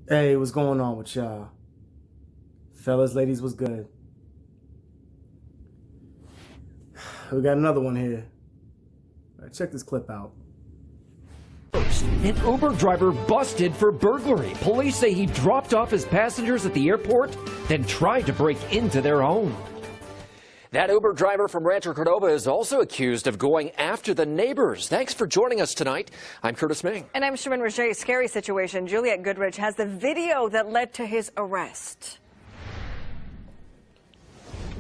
Hey, what's going on with y'all? Fellas, ladies, what's good? We got another one here. All right, check this clip out. An Uber driver busted for burglary. Police say he dropped off his passengers at the airport, then tried to break into their home. That Uber driver from Rancho Cordova is also accused of going after the neighbors. Thanks for joining us tonight. I'm Curtis Ming. And I'm Sherman Roger. Scary situation. Juliet Goodrich has the video that led to his arrest.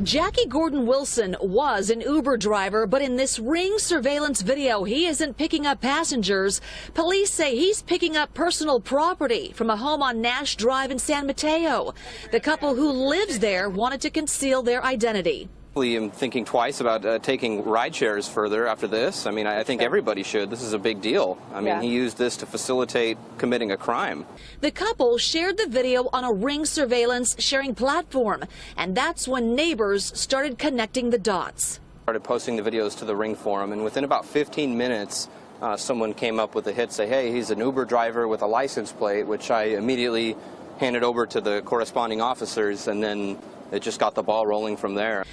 Jackie Gordon Wilson was an Uber driver, but in this Ring surveillance video, he isn't picking up passengers. Police say he's picking up personal property from a home on Nash Drive in San Mateo. The couple who lives there wanted to conceal their identity. I'm thinking twice about taking ride shares further after this. I mean, I think everybody should. This is a big deal. I mean, he used this to facilitate committing a crime. The couple shared the video on a Ring surveillance sharing platform, and that's when neighbors started connecting the dots. Started posting the videos to the Ring forum, and within about 15 minutes, someone came up with a hit, say, hey, he's an Uber driver with a license plate, which I immediately handed over to the corresponding officers, and then it just got the ball rolling from there.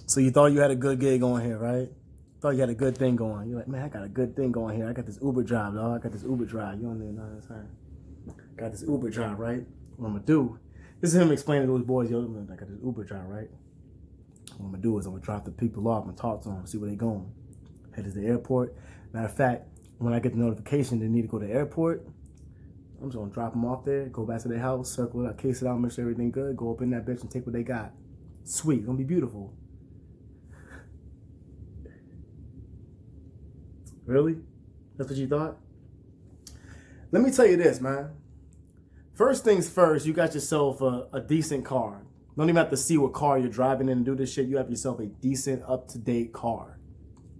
So you thought you had a good gig on here, right? Thought you had a good thing going. You're like, man, I got a good thing going here. I got this Uber drive, dog. I got this Uber drive. You don't even know what I'm saying. Got this Uber drive, right? What I'm gonna do? This is him explaining to those boys, yo, I got this Uber drive, right? What I'm gonna do is I'm gonna drop the people off and talk to them, see where they going. Head to the airport. Matter of fact, when I get the notification they need to go to the airport, I'm just gonna drop them off there, go back to their house, circle it out, case it out, make sure everything good, go up in that bitch and take what they got. Sweet, gonna be beautiful. Really? That's what you thought? Let me tell you this, man. First things first, you got yourself a decent car. Don't even have to see what car you're driving in and do this shit. You have yourself a decent, up-to-date car.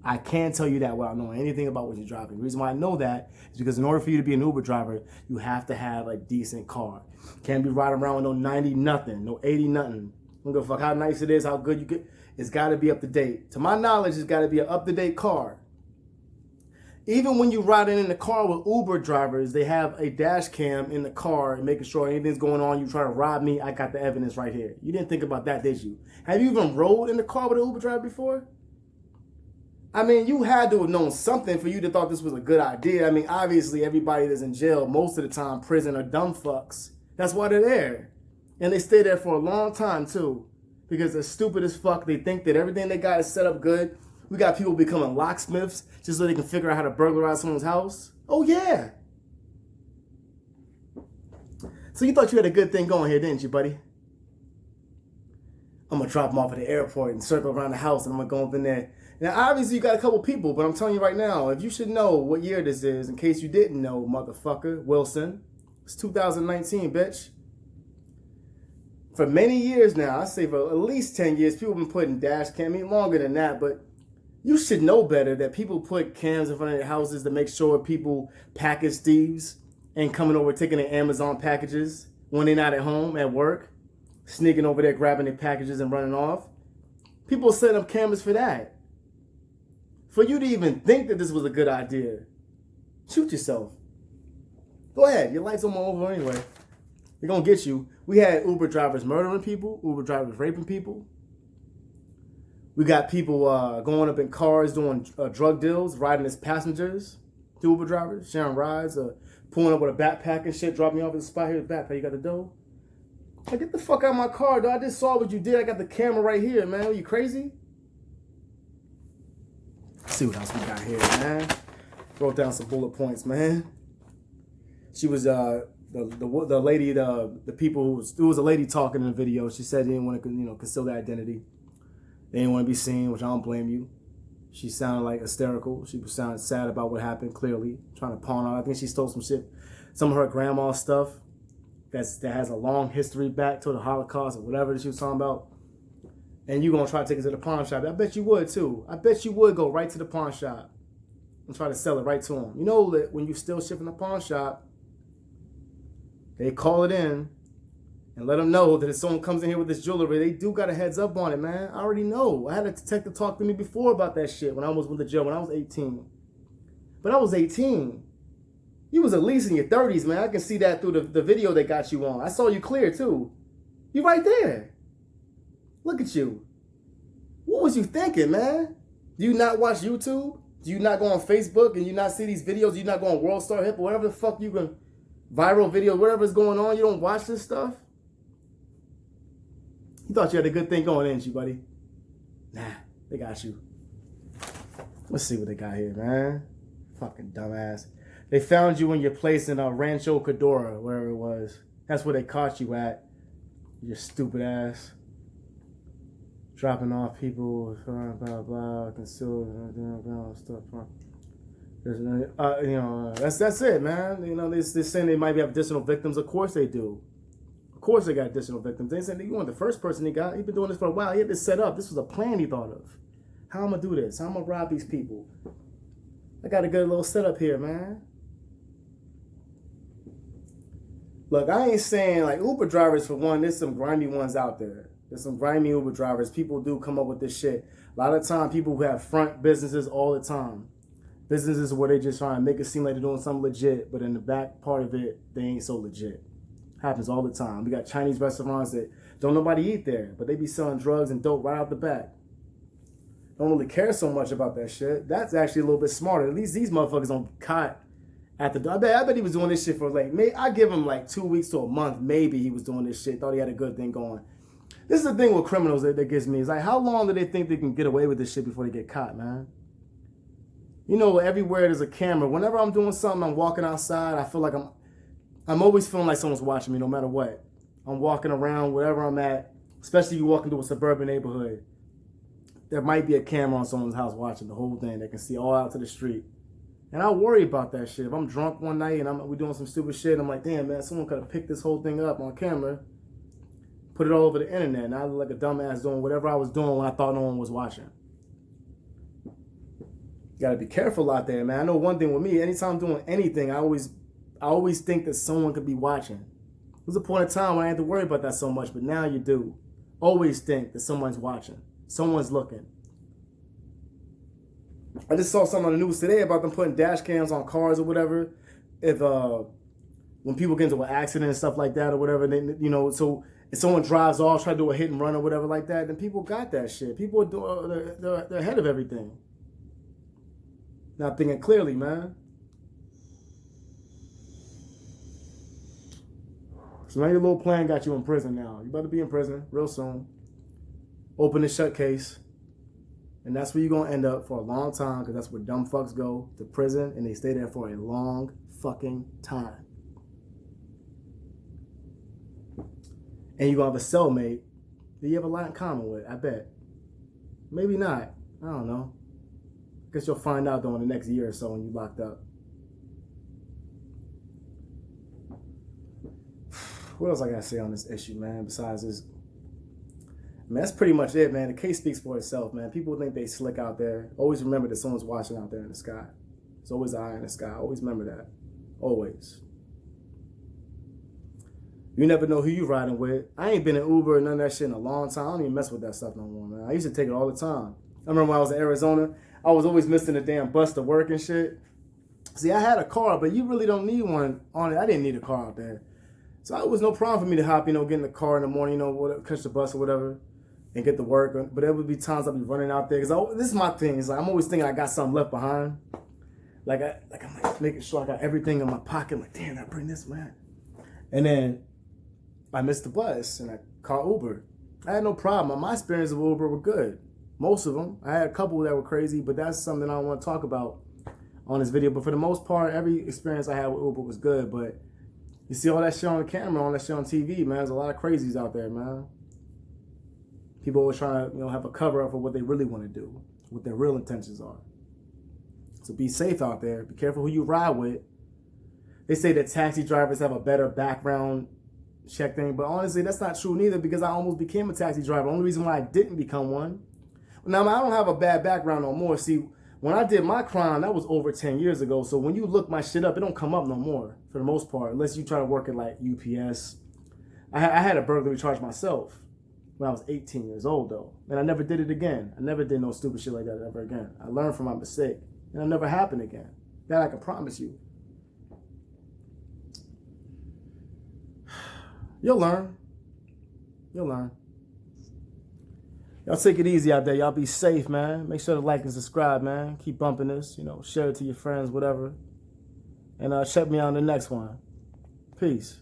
I can't tell you that without knowing anything about what you're driving. The reason why I know that is because in order for you to be an Uber driver, you have to have a decent car. Can't be riding around with no 90 nothing, no 80 nothing. Don't give a fuck how nice it is, how good you get. It's got to be up to date. To my knowledge, it's got to be an up-to-date car. Even when you're riding in the car with Uber drivers, they have a dash cam in the car and making sure anything's going on. You try to rob me, I got the evidence right here. You didn't think about that, did you? Have you even rode in the car with an Uber driver before? I mean, you had to have known something for you to thought this was a good idea. I mean, obviously, everybody that's in jail, most of the time, prison, are dumb fucks. That's why they're there. And they stay there for a long time, too. Because they're stupid as fuck. They think that everything they got is set up good. We got people becoming locksmiths just so they can figure out how to burglarize someone's house. Oh, yeah. So you thought you had a good thing going here, didn't you, buddy? I'm going to drop them off at the airport and circle around the house, and I'm going to go up in there. Now, obviously, you got a couple people, but I'm telling you right now, if you should know what year this is, in case you didn't know, motherfucker, Wilson, it's 2019, bitch. For many years now, I say for at least 10 years, people have been putting dash cam, I mean longer than that, but you should know better that people put cams in front of their houses to make sure people package thieves ain't coming over taking their Amazon packages when they're not at home, at work, sneaking over there, grabbing their packages and running off. People set up cameras for that. For you to even think that this was a good idea, shoot yourself. Go ahead, your life's almost over anyway. They're gonna get you. We had Uber drivers murdering people, Uber drivers raping people. We got people going up in cars doing drug deals, riding as passengers to Uber drivers, sharing rides, pulling up with a backpack and shit, dropping me off at the spot. Here's the backpack, you got the dough? Like, get the fuck out of my car, dog. I just saw what you did. I got the camera right here, man. Are you crazy? Let's see what else we got here, man. Wrote down some bullet points, man. She was the lady, the people who was, there was a lady talking in the video. She said they didn't want to, conceal their identity. They didn't want to be seen, which I don't blame you. She sounded like hysterical. She was sounding sad about what happened, clearly. Trying to pawn out. I think she stole some shit, some of her grandma's stuff that has a long history back to the Holocaust or whatever that she was talking about. And you going to try to take it to the pawn shop. I bet you would, too. I bet you would go right to the pawn shop and try to sell it right to them. You know that when you still ship in the pawn shop, they call it in and let them know that if someone comes in here with this jewelry, they do got a heads up on it, man. I already know. I had a detective talk to me before about that shit when I was with the jail when I was 18. But I was 18. You was at least in your 30s, man. I can see that through the video they got you on. I saw you clear, too. You right there. Look at you. What was you thinking, man? Do you not watch YouTube? Do you not go on Facebook and you not see these videos? Do you not go on World Star Hip or whatever the fuck you can, viral videos, whatever's going on? You don't watch this stuff? You thought you had a good thing going, didn't you, buddy? Nah, they got you. Let's see what they got here, man. Fucking dumbass. They found you in your place in Rancho Cordova, wherever it was. That's where they caught you at. You stupid ass. Dropping off people, blah, blah, blah, concealed, blah, stuff. That's it, man. You know, they're saying they might have additional victims. Of course they do. Of course they got additional victims. They said you weren't the first person he got. He's been doing this for a while. He had this set up. This was a plan he thought of. How I'm going to do this? How I'm going to rob these people? I got a good little setup here, man. Look, I ain't saying, like, Uber drivers, for one, there's some grimy ones out there. There's some grimy Uber drivers. People do come up with this shit. A lot of time, people who have front businesses all the time. Businesses where they just try to make it seem like they're doing something legit, but in the back part of it, they ain't so legit. Happens all the time. We got Chinese restaurants that don't nobody eat there, but they be selling drugs and dope right out the back. Don't really care so much about that shit. That's actually a little bit smarter. At least these motherfuckers don't get caught at the door. I bet he was doing this shit for like, I give him like 2 weeks to a month. Maybe he was doing this shit. Thought he had a good thing going. This is the thing with criminals that gets me. It's like, how long do they think they can get away with this shit before they get caught, man? You know, everywhere there's a camera. Whenever I'm doing something, I'm walking outside, I feel like I'm always feeling like someone's watching me no matter what. I'm walking around, wherever I'm at, especially if you walk into a suburban neighborhood. There might be a camera on someone's house watching the whole thing. They can see all out to the street. And I worry about that shit. If I'm drunk one night and we're doing some stupid shit, I'm like, damn, man, someone could have picked this whole thing up on camera, put it all over the internet, and I look like a dumbass doing whatever I was doing when I thought no one was watching. You gotta be careful out there, man. I know one thing with me, anytime I'm doing anything, I always think that someone could be watching. There was a point in time when I had to worry about that so much, but now you do. Always think that someone's watching. Someone's looking. I just saw something on the news today about them putting dash cams on cars or whatever. If when people get into an accident and stuff like that or whatever, they, you know, so if someone drives off, try to do a hit and run or whatever like that, then people got that shit. People are doing, they're ahead of everything. Not thinking clearly, man. So now your little plan got you in prison now. You better be in prison real soon. Open and shut case. And that's where you're going to end up for a long time, because that's where dumb fucks go, to prison, and they stay there for a long fucking time. And you're going to have a cellmate that you have a lot in common with, I bet. Maybe not. I don't know. Guess you'll find out though in the next year or so when you're locked up. What else I gotta say on this issue, man, besides this? Man, that's pretty much it, man. The case speaks for itself, man. People think they slick out there. Always remember that someone's watching out there in the sky. There's always an eye in the sky. Always remember that. Always. You never know who you riding with. I ain't been in Uber or none of that shit in a long time. I don't even mess with that stuff no more, man. I used to take it all the time. I remember when I was in Arizona, I was always missing the damn bus to work and shit. See, I had a car, but you really don't need one on it. I didn't need a car out there. So it was no problem for me to hop, get in the car in the morning, whatever, catch the bus or whatever, and get to work. But there would be times I'd be running out there. Because this is my thing. It's like I'm always thinking I got something left behind. I'm like making sure I got everything in my pocket. I'm like, damn, I bring this, man. And then I missed the bus and I called Uber. I had no problem. My experiences with Uber were good. Most of them. I had a couple that were crazy, but that's something I don't want to talk about on this video. But for the most part, every experience I had with Uber was good. But you see all that shit on the camera, all that shit on TV, man. There's a lot of crazies out there, man. People always trying to, have a cover up for what they really want to do, what their real intentions are. So be safe out there. Be careful who you ride with. They say that taxi drivers have a better background check thing, but honestly, that's not true neither, because I almost became a taxi driver. The only reason why I didn't become one. Now, I don't have a bad background no more. See, when I did my crime, that was over 10 years ago. So when you look my shit up, it don't come up no more, for the most part, unless you try to work at like UPS. I had a burglary charge myself when I was 18 years old, though. And I never did it again. I never did no stupid shit like that ever again. I learned from my mistake. And it never happened again. That I can promise you. You'll learn. You'll learn. Y'all take it easy out there. Y'all be safe, man. Make sure to like and subscribe, man. Keep bumping this. Share it to your friends, whatever. And check me out on the next one. Peace.